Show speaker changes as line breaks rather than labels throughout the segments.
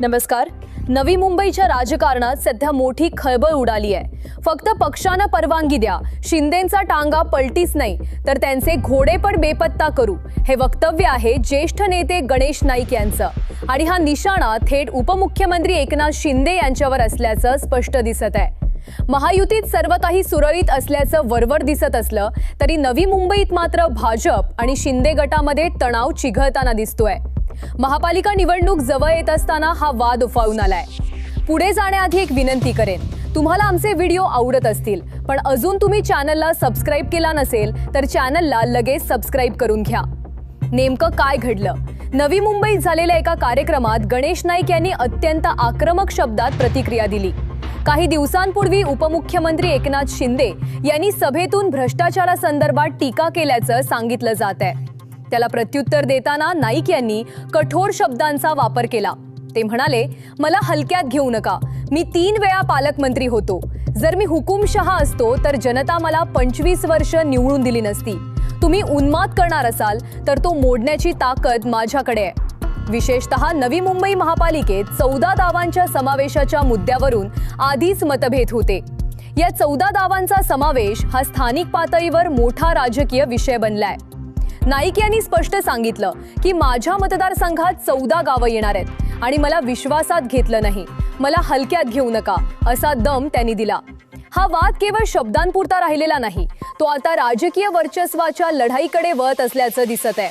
नमस्कार. नवी मुंबईच्या राजकारणात सध्या मोठी खळबळ उडाली आहे. फक्त पक्षानं परवानगी द्या, शिंदेंचा टांगा पलटीच नाही तर त्यांचे घोडे पण बेपत्ता करू, हे वक्तव्य आहे ज्येष्ठ नेते गणेश नाईक यांचं. आणि हा निशाणा थेट उपमुख्यमंत्री एकनाथ शिंदे यांच्यावर असल्याचं स्पष्ट दिसत आहे. महायुतीत सर्व काही सुरळीत असल्याचं वरवर दिसत असलं तरी नवी मुंबईत मात्र भाजप आणि शिंदे गटामध्ये तणाव चिघळताना दिसतोय. महापालिका निवडणूक जवळ येत असताना हा वाद उफाळून आलाय. पुढे जाण्याआधी एक विनंती करेन, तुम्हाला आमचे व्हिडिओ आवडत असतील पण अजून तुम्ही चॅनलला सबस्क्राइब केला नसेल तर चॅनलला लगेच सबस्क्राइब करून घ्या. नेमकं काय घडलं? नवी मुंबईत झालेल्या एका कार्यक्रमात गणेश नाईक यांनी अत्यंत आक्रमक शब्दात प्रतिक्रिया दिली. काही दिवसांपूर्वी उपमुख्यमंत्री एकनाथ शिंदे यांनी सभेतून भ्रष्टाचारासंदर्भात टीका केल्याचं सांगितलं जात आहे. त्याला प्रत्युत्तर देताना नाईक यांनी कठोर शब्दांचा वापर केला. ते म्हणाले, मला हलक्यात घेऊ नका, मी 3 वेळा पालकमंत्री होतो. जर मी हुकुमशहा असतो तर जनता मला 25 वर्ष निवडून दिली नसती. तुम्ही उन्माद करणार असाल तर तो मोडण्याची ताकद माझ्याकडे आहे. विशेषतः नवी मुंबई महापालिकेत 14 दावांच्या समावेशाच्या मुद्द्यावरून आधीच मतभेद होते. या 14 दावांचा समावेश हा स्थानिक पातळीवर मोठा राजकीय विषय बनलाय. नाईक यांनी स्पष्ट सांगितलं की माझ्या मतदारसंघात 14 गावं येणार आहेत आणि मला विश्वासात घेतलं नाही, मला हलक्यात घेऊ नका, असा दम त्यांनी दिला. हा वाद केवळ शब्दांपुरता राहिलेला नाही, तो आता राजकीय वर्चस्वाच्या लढाईकडे वळत असल्याचं दिसत आहे.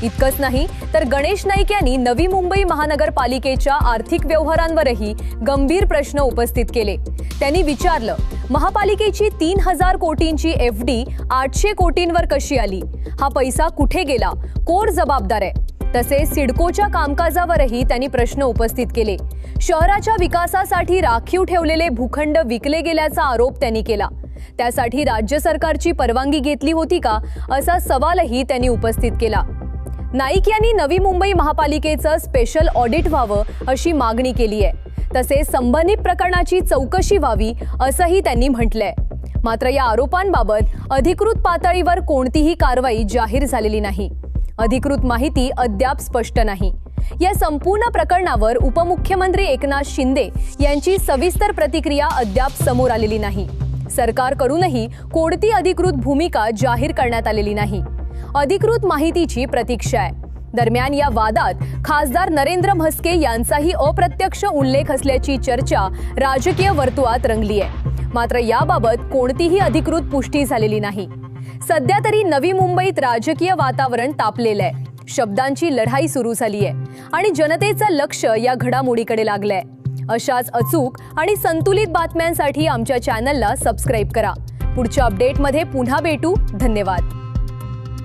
इतकंच नाही तर गणेश नाईक यांनी नवी मुंबई महानगरपालिकेच्या आर्थिक व्यवहारांवरही गंभीर प्रश्न उपस्थित केले. त्यांनी विचारलं, महापालिकेची 3000 कोटींची FD 800 कोटींवर कशी आली? हा पैसा कुठे गेला? कोण जबाबदार आहे? तसेच सिडकोच्या कामकाजावरही त्यांनी प्रश्न उपस्थित केले. शहराच्या विकासासाठी राखीव ठेवलेले भूखंड विकले गेल्याचा आरोप त्यांनी केला. त्यासाठी राज्य सरकारची परवानगी घेतली होती का, असा सवालही त्यांनी उपस्थित केला. नाईक यांनी नवी मुंबई महापालिकेचं स्पेशल ऑडिट व्हावं अशी मागणी केली आहे. तसेच संबंधित प्रकरणाची चौकशी व्हावी असंही त्यांनी म्हटलंय. मात्र या आरोपांबाबत अधिकृत पातळीवर कोणतीही कारवाई जाहीर झालेली नाही. अधिकृत माहिती अद्याप स्पष्ट नाही. या संपूर्ण प्रकरणावर उपमुख्यमंत्री एकनाथ शिंदे यांची सविस्तर प्रतिक्रिया अद्याप समोर आलेली नाही. सरकारकडूनही कोणती अधिकृत भूमिका जाहीर करण्यात आलेली नाही. अधिकृत माहितीची प्रतीक्षा आहे. दरम्यान या वादात खासदार नरेंद्र म्हस्के यांचाही अप्रत्यक्ष उल्लेख असल्याची चर्चा राजकीय वर्तुळात रंगली आहे. मात्र याबाबत कोणतीही अधिकृत पुष्टी झालेली नाही. सध्या तरी नवी मुंबईत राजकीय वातावरण तापलेलं आहे. शब्दांची लढाई सुरू झाली आहे आणि जनतेचं लक्ष या घडामोडीकडे लागलंय. अशाच अचूक आणि संतुलित बातम्यांसाठी आमच्या चॅनलला सबस्क्राइब करा. पुढच्या अपडेटमध्ये पुन्हा भेटू. धन्यवाद.